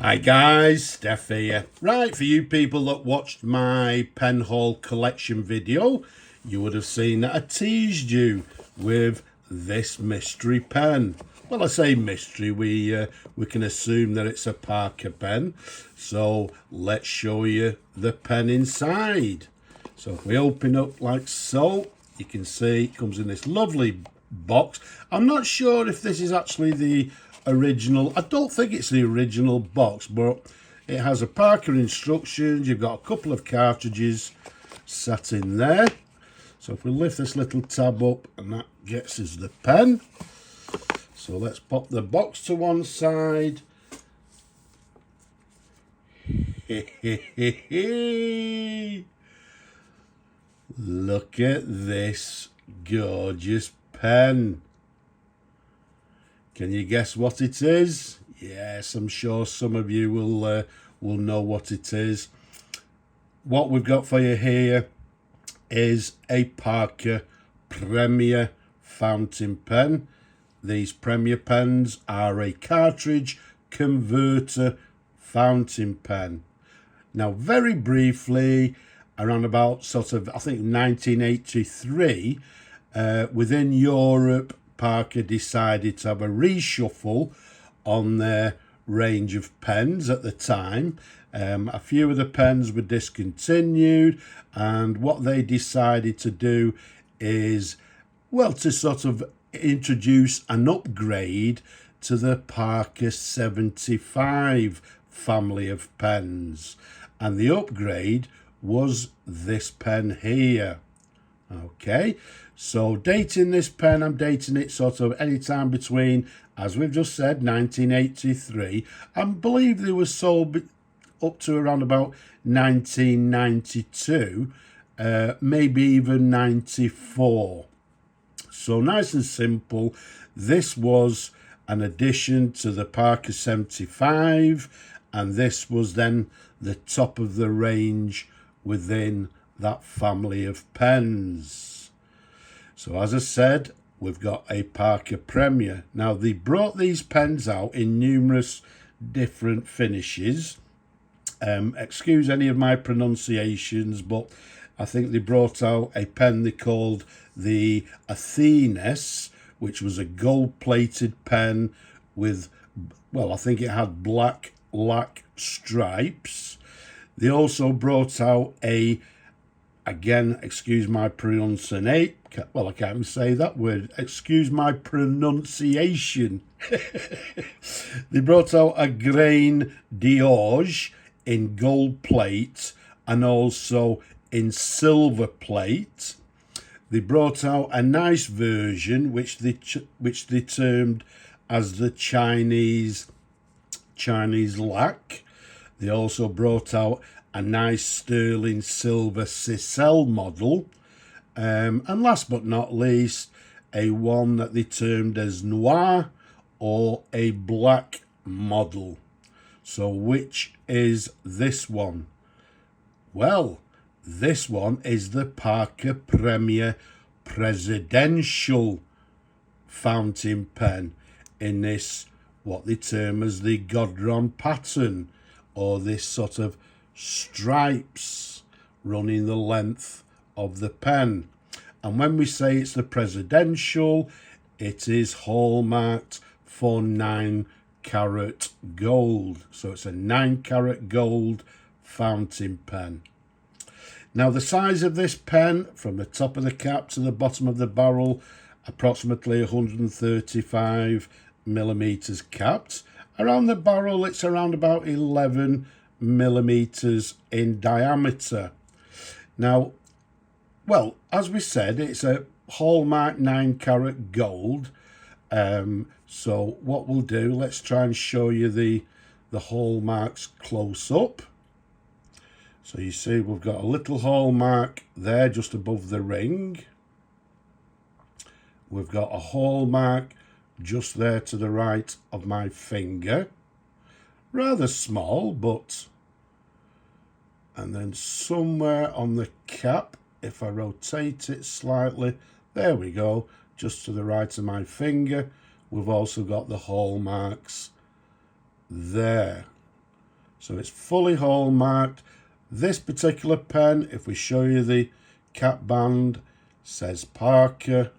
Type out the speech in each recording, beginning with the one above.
Hi guys, Steph here. Right, for you people that watched my pen haul collection video, you would have seen that I teased you with this mystery pen. Well, I say mystery, we can assume that it's a Parker pen. So let's show you the pen inside. So if we open up like so, you can see it comes in this lovely box. I'm not sure if this is actually the original. I don't think it's the original box, but it has a Parker instructions. You've got a couple of cartridges sat in there. So if we lift this little tab up, and that gets us the pen. So let's pop the box to one side. Look at this gorgeous pen. Can you guess what it is? Yes, I'm sure some of you will know what it is. What we've got for you here is a Parker Premier fountain pen. These Premier pens are a cartridge converter fountain pen. Now, very briefly, around about sort of, I think 1983, within Europe, Parker decided to have a reshuffle on their range of pens at the time. A few of the pens were discontinued, and what they decided to do is, well, to sort of introduce an upgrade to the Parker 75 family of pens. And the upgrade was this pen here. Okay, so dating this pen, I'm dating it sort of any time between, as we've just said, 1983. I believe they were sold up to around about 1992, maybe even 94. So nice and simple. This was an addition to the Parker 75, and this was then the top of the range within that family of pens. So as I said, we've got a Parker Premier. Now, they brought these pens out in numerous different finishes. Excuse any of my pronunciations, but I think they brought out a pen they called the Athenes, which was a gold-plated pen with, well, I think it had black lac stripes. They also brought out a, again, excuse my pronunciation. Well, I can't even say that word. Excuse my pronunciation. They brought out a grain d'orge in gold plate and also in silver plate. They brought out a nice version which they termed as the Chinese lac. They also brought out a nice sterling silver Cicel model. And last but not least, a one that they termed as noir or a black model. So which is this one? Well, this one is the Parker Premier Presidential fountain pen in this, what they term as the Godron pattern, or this sort of stripes running the length of the pen. And when we say it's the Presidential, it is hallmarked for 9-carat gold. So it's a 9-carat gold fountain pen. Now, the size of this pen, from the top of the cap to the bottom of the barrel, approximately 135 millimeters capped. Around the barrel, it's around about 11 millimeters in diameter. Now, well, as we said, it's a hallmark 9-carat gold. So what we'll do, let's try and show you the hallmarks close up. So you see we've got a little hallmark there just above the ring. We've got a hallmark just there to the right of my finger. Rather small, but... And then somewhere on the cap, if I rotate it slightly, there we go, just to the right of my finger. We've also got the hallmarks there. So it's fully hallmarked. This particular pen, if we show you the cap band, says Parker.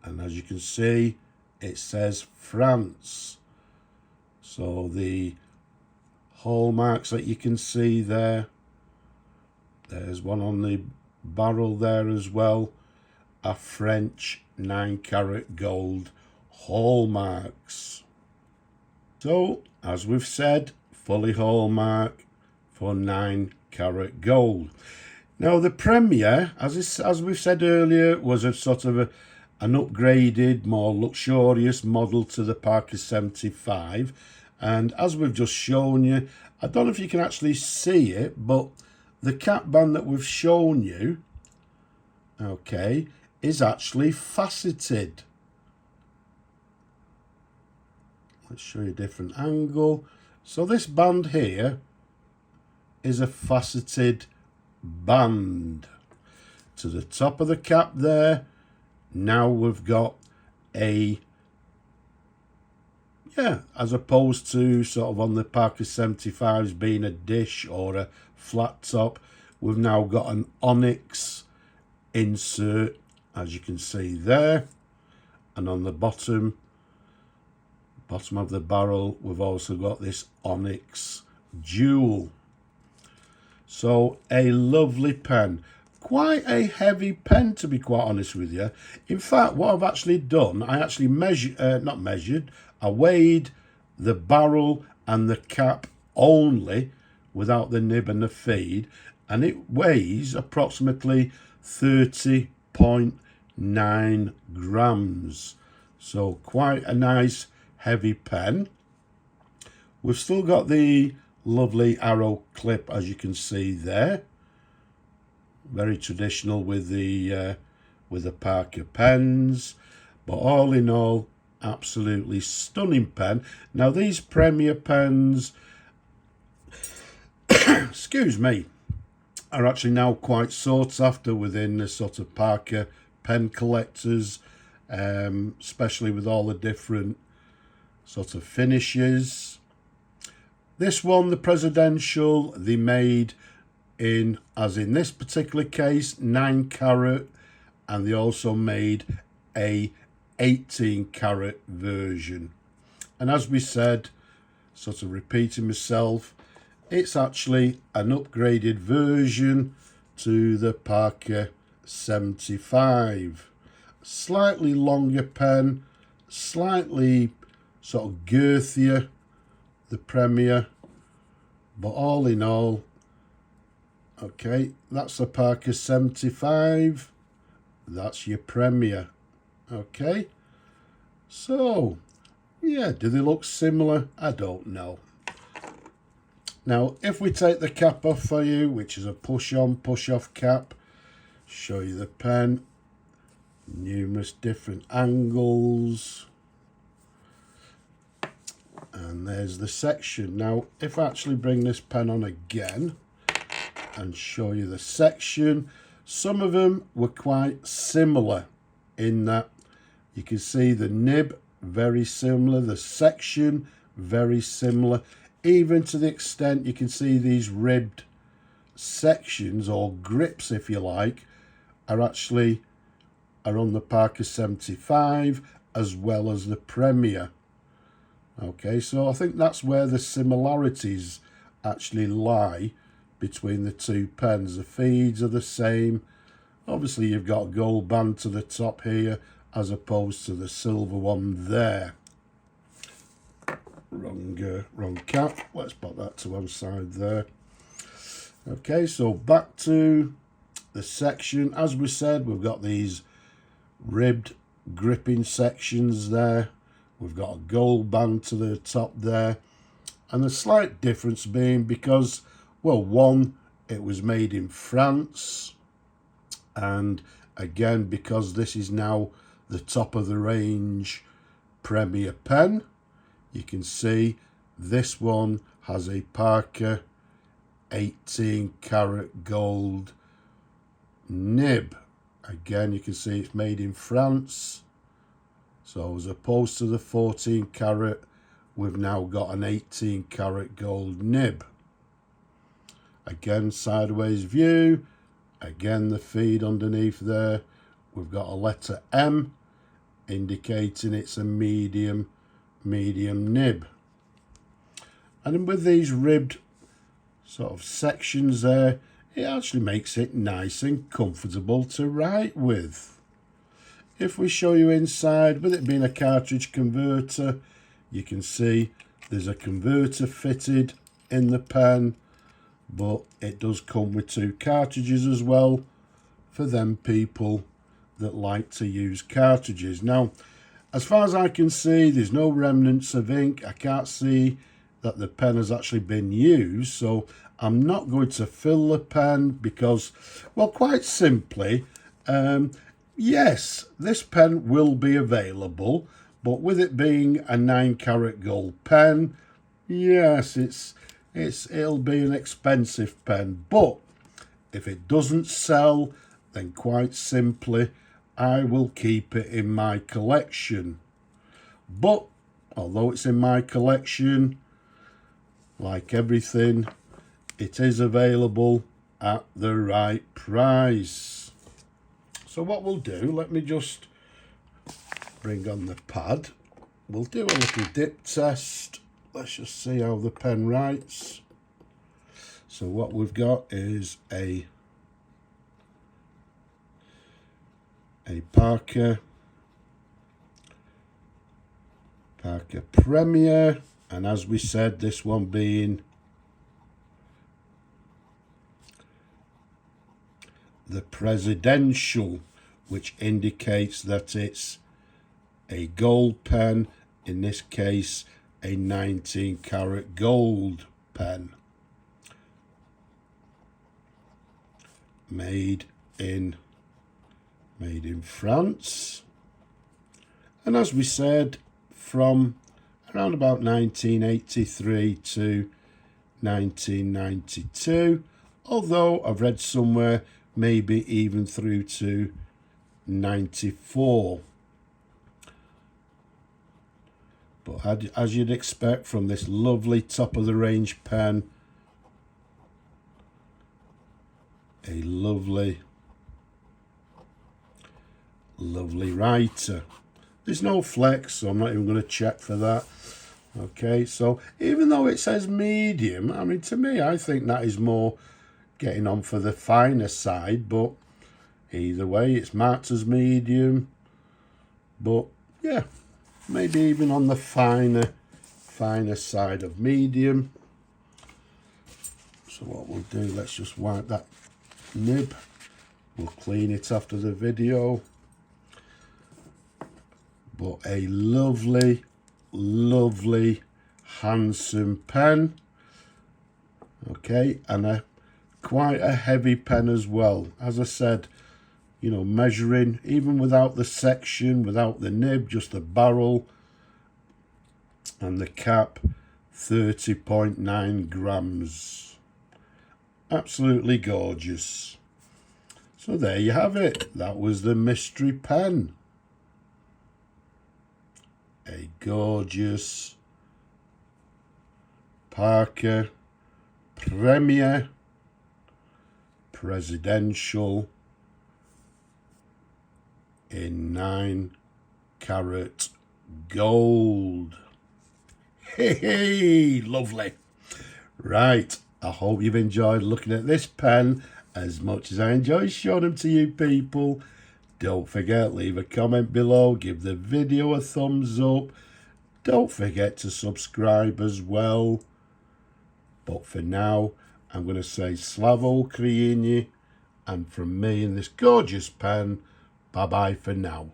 And as you can see, it says France. So the hallmarks that you can see there, there's one on the barrel there as well, are French 9-carat gold hallmarks. So, as we've said, fully hallmark for 9-carat gold. Now, the Premier, as we've said earlier, was a sort of an upgraded, more luxurious model to the Parker 75. And as we've just shown you, I don't know if you can actually see it, but the cap band that we've shown you, okay, is actually faceted. Let's show you a different angle. So this band here is a faceted band. To the top of the cap there, now we've got a, as opposed to sort of on the Parker 75s being a dish or a flat top, we've now got an onyx insert, as you can see there. And on the bottom of the barrel, we've also got this onyx jewel. So a lovely pen. Quite a heavy pen, to be quite honest with you. In fact, what I've actually done, I actually I weighed the barrel and the cap only without the nib and the feed, and it weighs approximately 30.9 grams. So quite a nice heavy pen. We've still got the lovely arrow clip, as you can see there. Very traditional with the Parker pens, but all in all, absolutely stunning pen. Now these Premier pens, excuse me, are actually now quite sought after within the sort of Parker pen collectors, especially with all the different sort of finishes. This one, the presidential, they made in, as in this particular case, 9-carat, and they also made a 18-carat version. And as we said, sort of repeating myself, it's actually an upgraded version to the Parker 75. Slightly longer pen, slightly sort of girthier, the Premier, but all in all, okay, that's the Parker 75, that's your Premier. Okay, so yeah, do they look similar? I don't know. Now if we take the cap off for you, which is a push on push off cap, show you the pen, numerous different angles, and there's the section. Now if I actually bring this pen on again and show you the section, some of them were quite similar in that you can see the nib very similar, the section very similar, even to the extent you can see these ribbed sections or grips, if you like, are on the Parker 75 as well as the Premier. Okay, so I think that's where the similarities actually lie between the two pens. The feeds are the same. Obviously you've got a gold band to the top here as opposed to the silver one there. Wrong cap. Let's put that to one side there. Okay, so back to the section. As we said, we've got these ribbed gripping sections there. We've got a gold band to the top there. And the slight difference being because, well, one, it was made in France. And again, because this is now the top of the range Premier pen, you can see this one has a Parker 18-carat gold nib. Again, you can see it's made in France. So as opposed to the 14-carat we've now got an 18 karat gold nib. Again, sideways view. Again, the feed underneath there. We've got a letter M indicating it's a medium nib. And then with these ribbed sort of sections there, it actually makes it nice and comfortable to write with. If we show you inside, with it being a cartridge converter, you can see there's a converter fitted in the pen, but it does come with 2 cartridges as well for them people that like to use cartridges. Now, as far as I can see, there's no remnants of ink. I can't see that the pen has actually been used, so I'm not going to fill the pen because, well, quite simply, yes, this pen will be available, but with it being a 9 karat gold pen, yes, it'll be an expensive pen. But if it doesn't sell, then quite simply, I will keep it in my collection. But although it's in my collection, like everything, it is available at the right price. So what we'll do, let me just bring on the pad. We'll do a little dip test. Let's just see how the pen writes. So what we've got is a Parker Premier, and as we said, this one being the Presidential, which indicates that it's a gold pen, in this case a 19 karat gold pen, made in France, and as we said, from around about 1983 to 1992, although I've read somewhere maybe even through to 94. But as you'd expect from this lovely top of the range pen, a lovely writer. There's no flex, so I'm not even going to check for that. Okay, so even though it says medium, I mean, to me, I think that is more getting on for the finer side, but either way, it's marked as medium. But yeah, maybe even on the finer side of medium. So what we'll do, let's just wipe that nib. We'll clean it after the video. But a lovely, handsome pen. Okay, and quite a heavy pen as well. As I said, you know, measuring, even without the section, without the nib, just the barrel and the cap, 30.9 grams. Absolutely gorgeous. So there you have it. That was the mystery pen. A gorgeous Parker Premier Presidential in 9 karat gold. Hey, lovely. Right, I hope you've enjoyed looking at this pen as much as I enjoy showing them to you people. Don't forget, leave a comment below, give the video a thumbs up. Don't forget to subscribe as well. But for now, I'm going to say Slavo Ukraini, and from me in this gorgeous pen, bye-bye for now.